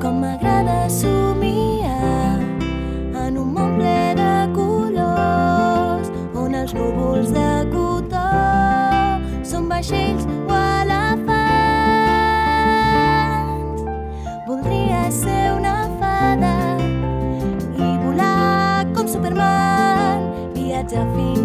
Com m'agrada somiar en un món ple de colors on els núvols de cotó són vaixells o elefants. Voldria ser una fada i volar com Superman, viatjar fins